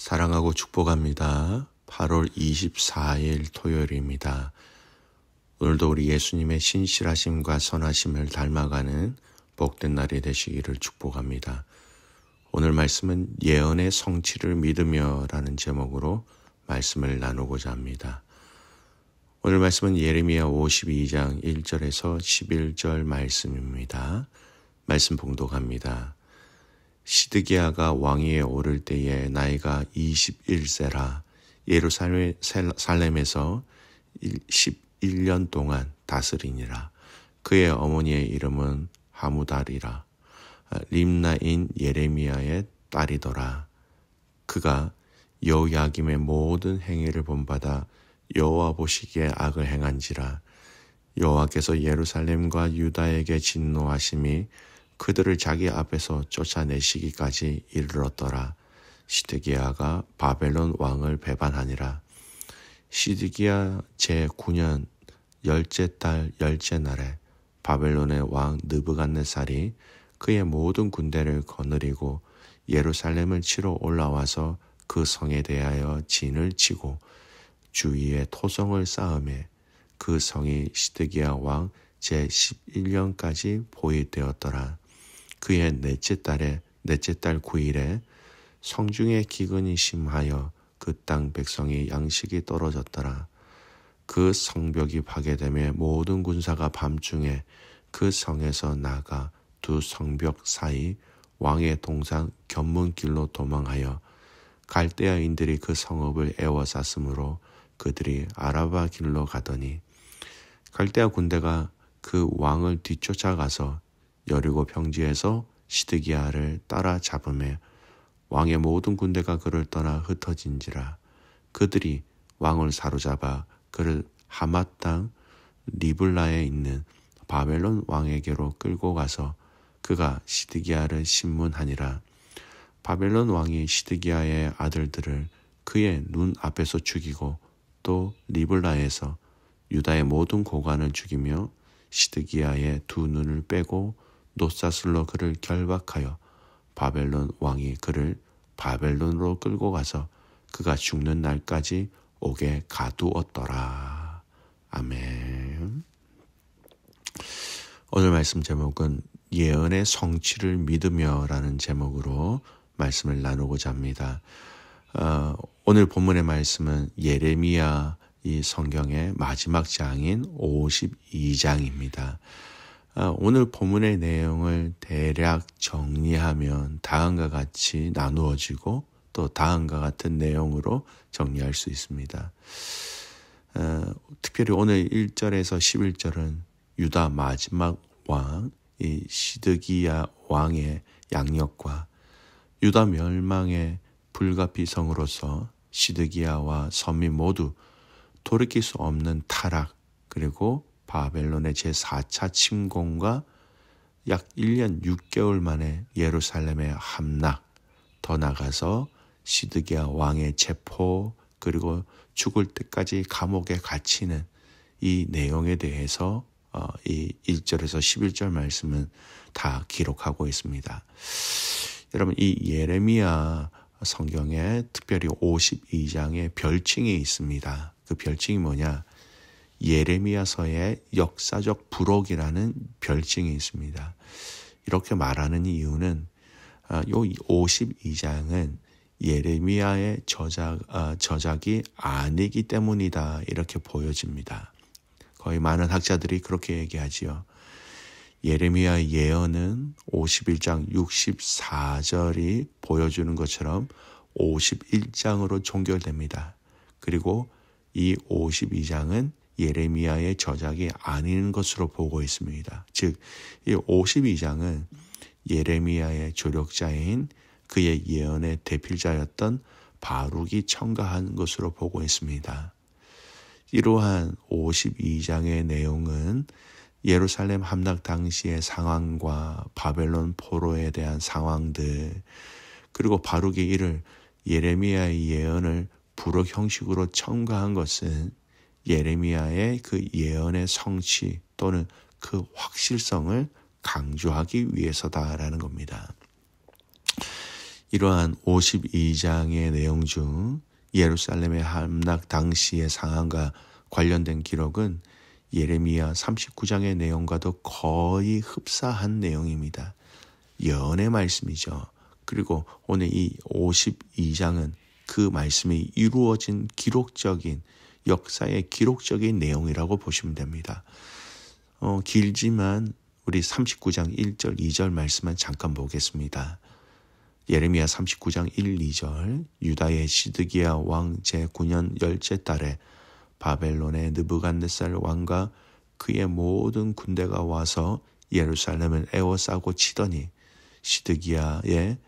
사랑하고 축복합니다. 8월 24일 토요일입니다. 오늘도 우리 예수님의 신실하심과 선하심을 닮아가는 복된 날이 되시기를 축복합니다. 오늘 말씀은 예언의 성취를 믿으며 라는 제목으로 말씀을 나누고자 합니다. 오늘 말씀은 예레미야 52장 1절에서 11절 말씀입니다. 말씀 봉독합니다. 시드기야가 왕위에 오를 때에 나이가 21세라 예루살렘에서 11년 동안 다스리니라. 그의 어머니의 이름은 하무달이라. 림나인 예레미야의 딸이더라. 그가 여호야김의 모든 행위를 본받아 여호와 보시기에 악을 행한지라. 여호와께서 예루살렘과 유다에게 진노하심이 그들을 자기 앞에서 쫓아내시기까지 이르렀더라. 시드기야가 바벨론 왕을 배반하니라. 시드기야 제9년 열째 달 열째 날에 바벨론의 왕 느부갓네살이 그의 모든 군대를 거느리고 예루살렘을 치러 올라와서 그 성에 대하여 진을 치고 주위에 토성을 쌓음에 그 성이 시드기야 왕 제11년까지 보위되었더라. 그의 넷째 달 9일에 성중에 기근이 심하여 그 땅 백성이 양식이 떨어졌더라. 그 성벽이 파괴되며 모든 군사가 밤중에 그 성에서 나가 두 성벽 사이 왕의 동상 견문길로 도망하여 갈대아인들이 그 성읍을 에워쌌으므로 그들이 아라바 길로 가더니 갈대아 군대가 그 왕을 뒤쫓아가서 여리고 평지에서 시드기야를 따라잡으며 왕의 모든 군대가 그를 떠나 흩어진지라. 그들이 왕을 사로잡아 그를 하맛 땅 리블라에 있는 바벨론 왕에게로 끌고 가서 그가 시드기야를 신문하니라. 바벨론 왕이 시드기야의 아들들을 그의 눈 앞에서 죽이고 또 리블라에서 유다의 모든 고관을 죽이며 시드기야의 두 눈을 빼고 놋사슬로 그를 결박하여 바벨론 왕이 그를 바벨론으로 끌고 가서 그가 죽는 날까지 옥에 가두었더라. 아멘. 오늘 말씀 제목은 예언의 성취를 믿으며 라는 제목으로 말씀을 나누고자 합니다. 오늘 본문의 말씀은 예레미야 이 성경의 마지막 장인 52장입니다. 오늘 본문의 내용을 대략 정리하면 다음과 같이 나누어지고 또 다음과 같은 내용으로 정리할 수 있습니다. 특별히 오늘 1절에서 11절은 유다 마지막 왕 이 시드기야 왕의 양력과 유다 멸망의 불가피성으로서 시드기야와 선민 모두 돌이킬 수 없는 타락, 그리고 바벨론의 제4차 침공과 약 1년 6개월 만에 예루살렘의 함락, 더 나가서 시드기야 왕의 체포, 그리고 죽을 때까지 감옥에 갇히는 이 내용에 대해서 이 1절에서 11절 말씀은 다 기록하고 있습니다. 여러분, 이 예레미야 성경에 특별히 52장의 별칭이 있습니다. 그 별칭이 뭐냐? 예레미야서의 역사적 부록이라는 별칭이 있습니다. 이렇게 말하는 이유는 요 52장은 예레미야의 저작이 아니기 때문이다, 이렇게 보여집니다. 거의 많은 학자들이 그렇게 얘기하지요. 예레미야의 예언은 51장 64절이 보여주는 것처럼 51장으로 종결됩니다. 그리고 이 52장은 예레미야의 저작이 아닌 것으로 보고 있습니다. 즉, 이 52장은 예레미야의 조력자인 그의 예언의 대필자였던 바룩이 첨가한 것으로 보고 있습니다. 이러한 52장의 내용은 예루살렘 함락 당시의 상황과 바벨론 포로에 대한 상황들, 그리고 바룩이 이를 예레미야의 예언을 부록 형식으로 첨가한 것은 예레미야의 그 예언의 성취 또는 그 확실성을 강조하기 위해서다라는 겁니다. 이러한 52장의 내용 중 예루살렘의 함락 당시의 상황과 관련된 기록은 예레미야 39장의 내용과도 거의 흡사한 내용입니다. 예언의 말씀이죠. 그리고 오늘 이 52장은 그 말씀이 이루어진 기록적인 역사의 기록적인 내용이라고 보시면 됩니다. 길지만 우리 39장 1절 2절 말씀만 잠깐 보겠습니다. 예레미야 39장 1, 2절 유다의 시드기야 왕 제9년 열째 달에 바벨론의 느부갓네살 왕과 그의 모든 군대가 와서 예루살렘을 에워싸고 치더니 시드기야의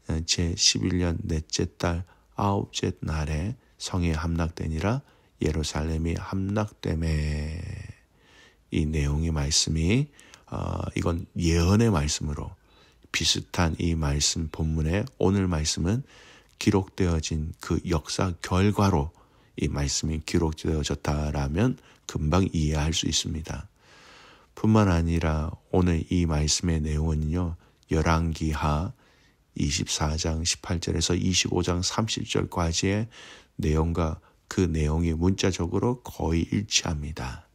제11년 넷째 달 아홉째 날에 성이 함락되니라. 예루살렘이 함락되매. 이 내용의 말씀이 이건 예언의 말씀으로 비슷한 이 말씀 본문에 오늘 말씀은 기록되어진 그 역사 결과로 이 말씀이 기록되어졌다라면 금방 이해할 수 있습니다. 뿐만 아니라 오늘 이 말씀의 내용은요. 열왕기하 24장 18절에서 25장 30절까지의 내용과 그 내용이 문자적으로 거의 일치합니다.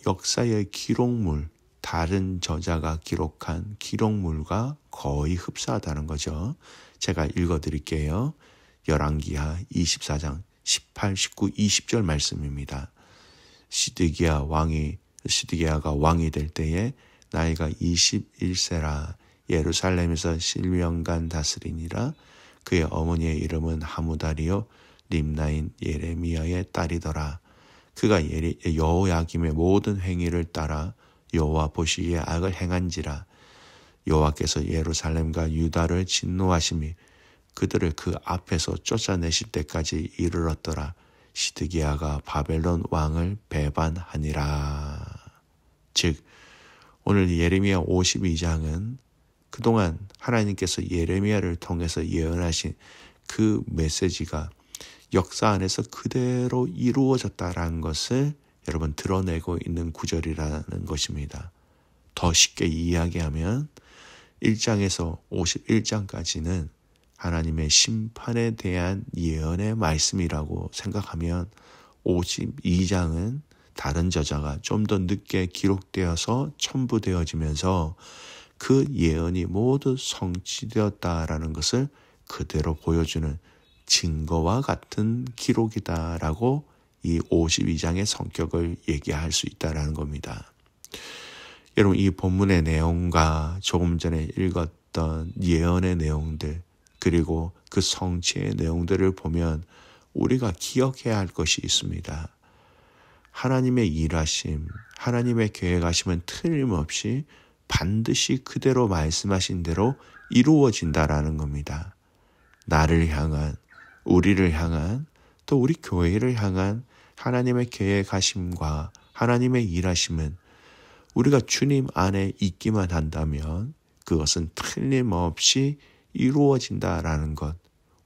역사의 기록물, 다른 저자가 기록한 기록물과 거의 흡사하다는 거죠. 제가 읽어드릴게요. 열왕기하 24장 18, 19, 20절 말씀입니다. 시드기야가 왕이 될 때에 나이가 21세라 예루살렘에서 7년간 다스리니라. 그의 어머니의 이름은 하무달이요 림나인 예레미야의 딸이더라. 그가 여호야김의 모든 행위를 따라 여호와 보시기에 악을 행한지라. 여호와께서 예루살렘과 유다를 진노하심이 그들을 그 앞에서 쫓아내실 때까지 이르렀더라. 시드기야가 바벨론 왕을 배반하니라. 즉 오늘 예레미야 52장은 그동안 하나님께서 예레미야를 통해서 예언하신 그 메시지가 역사 안에서 그대로 이루어졌다라는 것을 여러분 드러내고 있는 구절이라는 것입니다. 더 쉽게 이야기하면 1장에서 51장까지는 하나님의 심판에 대한 예언의 말씀이라고 생각하면 52장은 다른 저자가 좀 더 늦게 기록되어서 첨부되어지면서 그 예언이 모두 성취되었다라는 것을 그대로 보여주는 증거와 같은 기록이다라고 이 52장의 성격을 얘기할 수 있다라는 겁니다. 여러분 이 본문의 내용과 조금 전에 읽었던 예언의 내용들 그리고 그 성취의 내용들을 보면 우리가 기억해야 할 것이 있습니다. 하나님의 일하심, 하나님의 계획하심은 틀림없이 반드시 그대로 말씀하신 대로 이루어진다라는 겁니다. 나를 향한, 우리를 향한, 또 우리 교회를 향한 하나님의 계획하심과 하나님의 일하심은 우리가 주님 안에 있기만 한다면 그것은 틀림없이 이루어진다라는 것,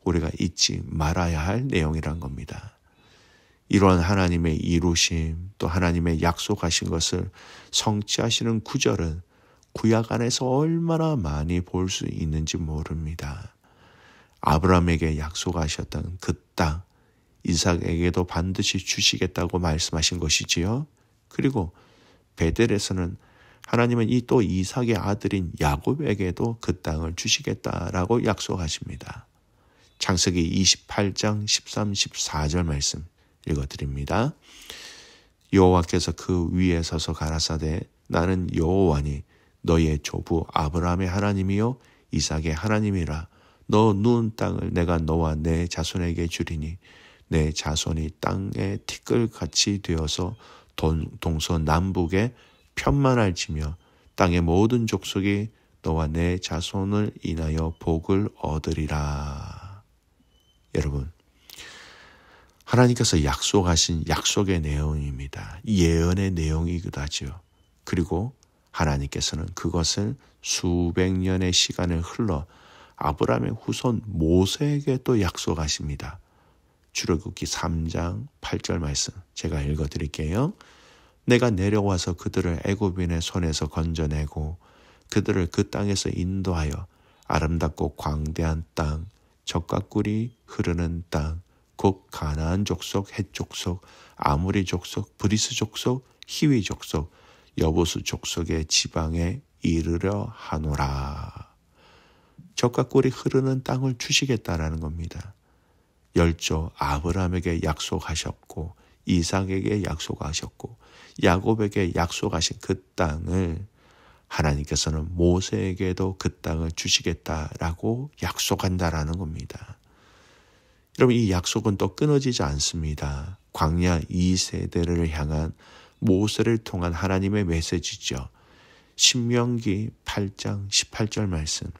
우리가 잊지 말아야 할 내용이란 겁니다. 이러한 하나님의 이루심, 또 하나님의 약속하신 것을 성취하시는 구절은 구약 안에서 얼마나 많이 볼 수 있는지 모릅니다. 아브라함에게 약속하셨던 그 땅, 이삭에게도 반드시 주시겠다고 말씀하신 것이지요. 그리고 베델에서는 하나님은 또 이삭의 아들인 야곱에게도 그 땅을 주시겠다라고 약속하십니다. 창세기 28장 13, 14절 말씀 읽어드립니다. 여호와께서 그 위에 서서 가라사대 나는 여호와니 너의 조부 아브라함의 하나님이요 이삭의 하나님이라. 너 누운 땅을 내가 너와 내 자손에게 주리니 내 자손이 땅의 티끌같이 되어서 동서남북에 편만할지며 땅의 모든 족속이 너와 내 자손을 인하여 복을 얻으리라. 여러분, 하나님께서 약속하신 약속의 내용입니다. 예언의 내용이기도 하죠. 그리고 하나님께서는 그것을 수백 년의 시간을 흘러 아브라함의 후손 모세에게 또 약속하십니다. 출애굽기 3장 8절 말씀 제가 읽어드릴게요. 내가 내려와서 그들을 애굽인의 손에서 건져내고 그들을 그 땅에서 인도하여 아름답고 광대한 땅, 젖과 꿀이 흐르는 땅, 곧 가나안 족속, 헷 족속, 아모리 족속, 브리스 족속, 히위 족속, 여부수 족속의 지방에 이르려 하노라. 젖과 꿀이 흐르는 땅을 주시겠다라는 겁니다. 열조 아브라함에게 약속하셨고 이삭에게 약속하셨고 야곱에게 약속하신 그 땅을 하나님께서는 모세에게도 그 땅을 주시겠다라고 약속한다라는 겁니다. 여러분, 이 약속은 또 끊어지지 않습니다. 광야 2세대를 향한 모세를 통한 하나님의 메시지죠. 신명기 8장 18절 말씀.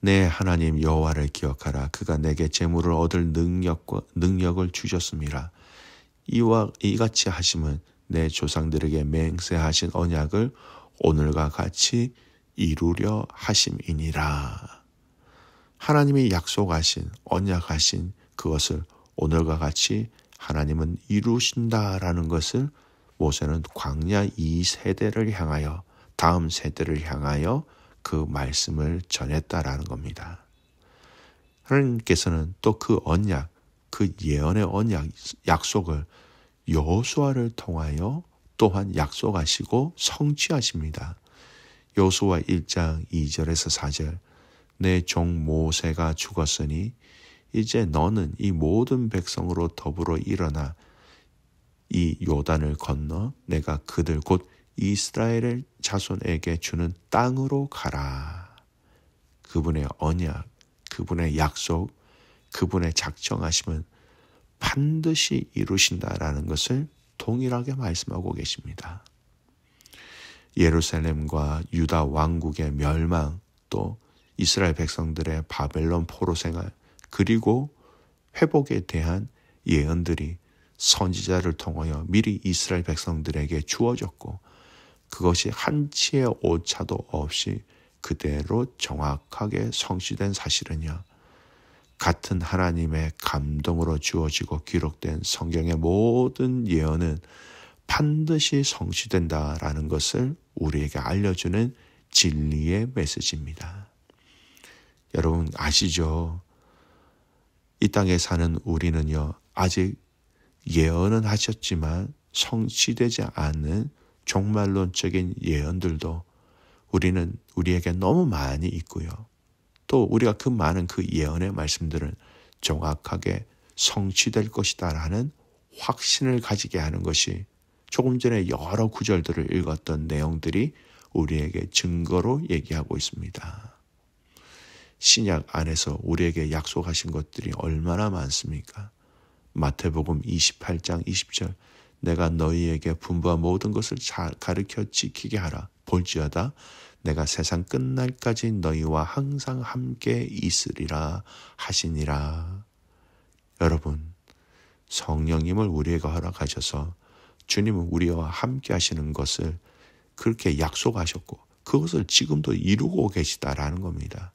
내 하나님 여호와를 기억하라. 그가 내게 재물을 얻을 능력을 주셨음이라. 이같이 하심은 내 조상들에게 맹세하신 언약을 오늘과 같이 이루려 하심이니라. 하나님이 약속하신 언약하신 그것을 오늘과 같이 하나님은 이루신다라는 것을 모세는 광야 2세대를 향하여 다음 세대를 향하여 그 말씀을 전했다라는 겁니다. 하나님께서는 또 그 언약, 그 예언의 언약, 약속을 여호수아를 통하여 또한 약속하시고 성취하십니다. 여호수아 1장 2절에서 4절. 내 종 모세가 죽었으니 이제 너는 이 모든 백성으로 더불어 일어나 이 요단을 건너 내가 그들 곧 이스라엘 자손에게 주는 땅으로 가라. 그분의 언약, 그분의 약속, 그분의 작정하심은 반드시 이루신다라는 것을 동일하게 말씀하고 계십니다. 예루살렘과 유다 왕국의 멸망, 또 이스라엘 백성들의 바벨론 포로 생활, 그리고 회복에 대한 예언들이 선지자를 통하여 미리 이스라엘 백성들에게 주어졌고 그것이 한치의 오차도 없이 그대로 정확하게 성취된 사실은요. 같은 하나님의 감동으로 주어지고 기록된 성경의 모든 예언은 반드시 성취된다라는 것을 우리에게 알려주는 진리의 메시지입니다. 여러분 아시죠? 이 땅에 사는 우리는요. 아직 예언은 하셨지만 성취되지 않는 종말론적인 예언들도 우리에게 너무 많이 있고요. 또 우리가 그 많은 그 예언의 말씀들은 정확하게 성취될 것이다라는 확신을 가지게 하는 것이 조금 전에 여러 구절들을 읽었던 내용들이 우리에게 증거로 얘기하고 있습니다. 신약 안에서 우리에게 약속하신 것들이 얼마나 많습니까? 마태복음 28장 20절. 내가 너희에게 분부한 모든 것을 잘 가르쳐 지키게 하라. 볼지어다 내가 세상 끝날까지 너희와 항상 함께 있으리라 하시니라. 여러분, 성령님을 우리에게 허락하셔서 주님은 우리와 함께 하시는 것을 그렇게 약속하셨고 그것을 지금도 이루고 계시다라는 겁니다.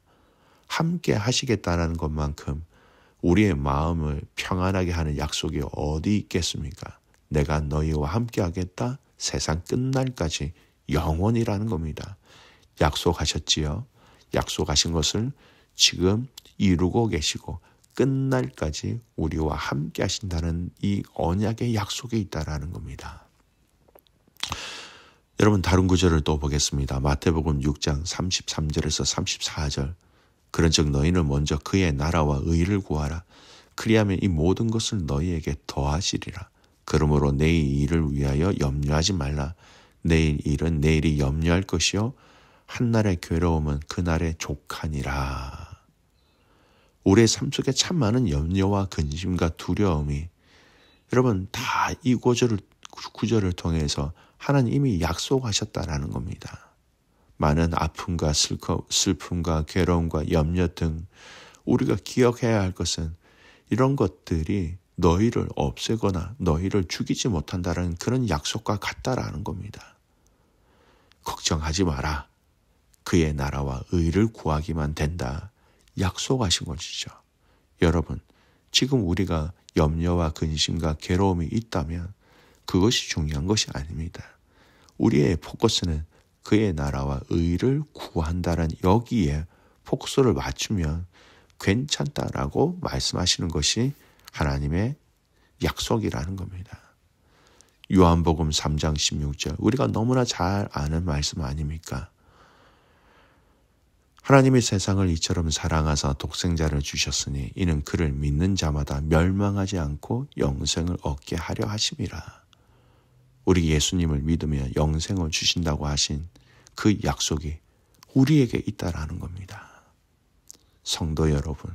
함께 하시겠다는 것만큼 우리의 마음을 평안하게 하는 약속이 어디 있겠습니까? 내가 너희와 함께 하겠다. 세상 끝날까지 영원이라는 겁니다. 약속하셨지요. 약속하신 것을 지금 이루고 계시고 끝날까지 우리와 함께 하신다는 이 언약의 약속이 있다라는 겁니다. 여러분 다른 구절을 또 보겠습니다. 마태복음 6장 33절에서 34절. 그런즉 너희는 먼저 그의 나라와 의를 구하라. 그리하면 이 모든 것을 너희에게 더하시리라. 그러므로 내일 일을 위하여 염려하지 말라. 내일 일은 내일이 염려할 것이요 한날의 괴로움은 그날의 족하니라. 우리의 삶 속에 참 많은 염려와 근심과 두려움이 여러분 다 이 구절을 통해서 하나님이 약속하셨다라는 겁니다. 많은 아픔과 슬픔과 괴로움과 염려 등 우리가 기억해야 할 것은 이런 것들이 너희를 없애거나 너희를 죽이지 못한다는 그런 약속과 같다라는 겁니다. 걱정하지 마라. 그의 나라와 의를 구하기만 된다. 약속하신 것이죠. 여러분, 지금 우리가 염려와 근심과 괴로움이 있다면 그것이 중요한 것이 아닙니다. 우리의 포커스는 그의 나라와 의를 구한다는 여기에 폭소를 맞추면 괜찮다라고 말씀하시는 것이 하나님의 약속이라는 겁니다. 요한복음 3장 16절, 우리가 너무나 잘 아는 말씀 아닙니까? 하나님이 세상을 이처럼 사랑하사 독생자를 주셨으니 이는 그를 믿는 자마다 멸망하지 않고 영생을 얻게 하려 하심이라. 우리 예수님을 믿으며 영생을 주신다고 하신 그 약속이 우리에게 있다라는 겁니다. 성도 여러분,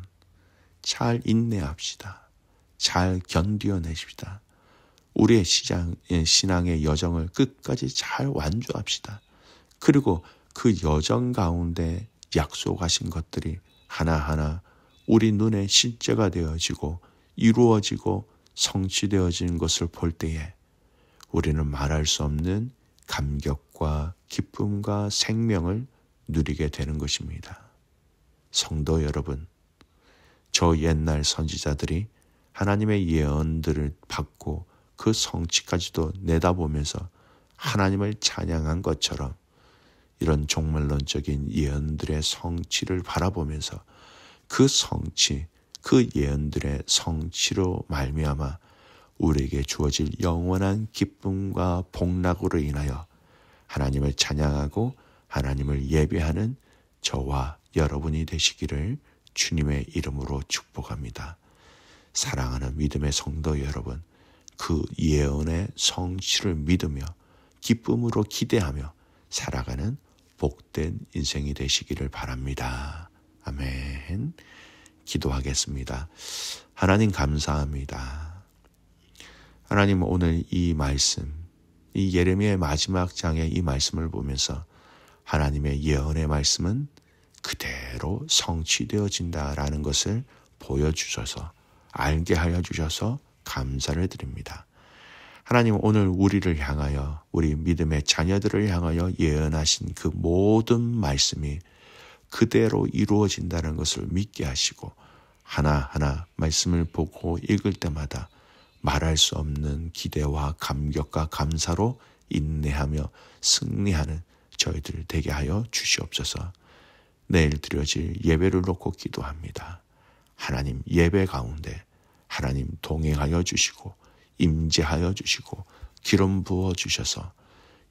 잘 인내합시다. 잘 견디어내십시다. 우리의 신앙의 여정을 끝까지 잘 완주합시다. 그리고 그 여정 가운데 약속하신 것들이 하나하나 우리 눈에 실제가 되어지고 이루어지고 성취되어지는 것을 볼 때에 우리는 말할 수 없는 감격과 기쁨과 생명을 누리게 되는 것입니다. 성도 여러분, 저 옛날 선지자들이 하나님의 예언들을 받고 그 성취까지도 내다보면서 하나님을 찬양한 것처럼 이런 종말론적인 예언들의 성취를 바라보면서 그 성취, 그 예언들의 성취로 말미암아 우리에게 주어질 영원한 기쁨과 복락으로 인하여 하나님을 찬양하고 하나님을 예배하는 저와 여러분이 되시기를 주님의 이름으로 축복합니다. 사랑하는 믿음의 성도 여러분, 그 예언의 성취를 믿으며 기쁨으로 기대하며 살아가는 복된 인생이 되시기를 바랍니다. 아멘. 기도하겠습니다. 하나님 감사합니다. 하나님, 오늘 이 말씀, 이 예레미야의 마지막 장의 이 말씀을 보면서 하나님의 예언의 말씀은 그대로 성취되어진다라는 것을 보여주셔서 알게 하여 주셔서 감사를 드립니다. 하나님, 오늘 우리를 향하여, 우리 믿음의 자녀들을 향하여 예언하신 그 모든 말씀이 그대로 이루어진다는 것을 믿게 하시고 하나하나 말씀을 보고 읽을 때마다 말할 수 없는 기대와 감격과 감사로 인내하며 승리하는 저희들 되게 하여 주시옵소서. 내일 드려질 예배를 놓고 기도합니다. 하나님 예배 가운데 하나님 동행하여 주시고 임재하여 주시고 기름 부어 주셔서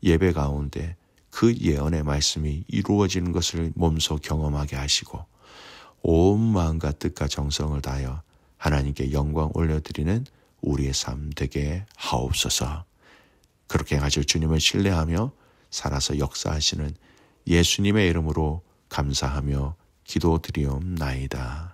예배 가운데 그 예언의 말씀이 이루어지는 것을 몸소 경험하게 하시고 온 마음과 뜻과 정성을 다하여 하나님께 영광 올려드리는 우리의 삶 되게 하옵소서. 그렇게 가질 주님을 신뢰하며 살아서 역사하시는 예수님의 이름으로 감사하며 기도드리옵나이다.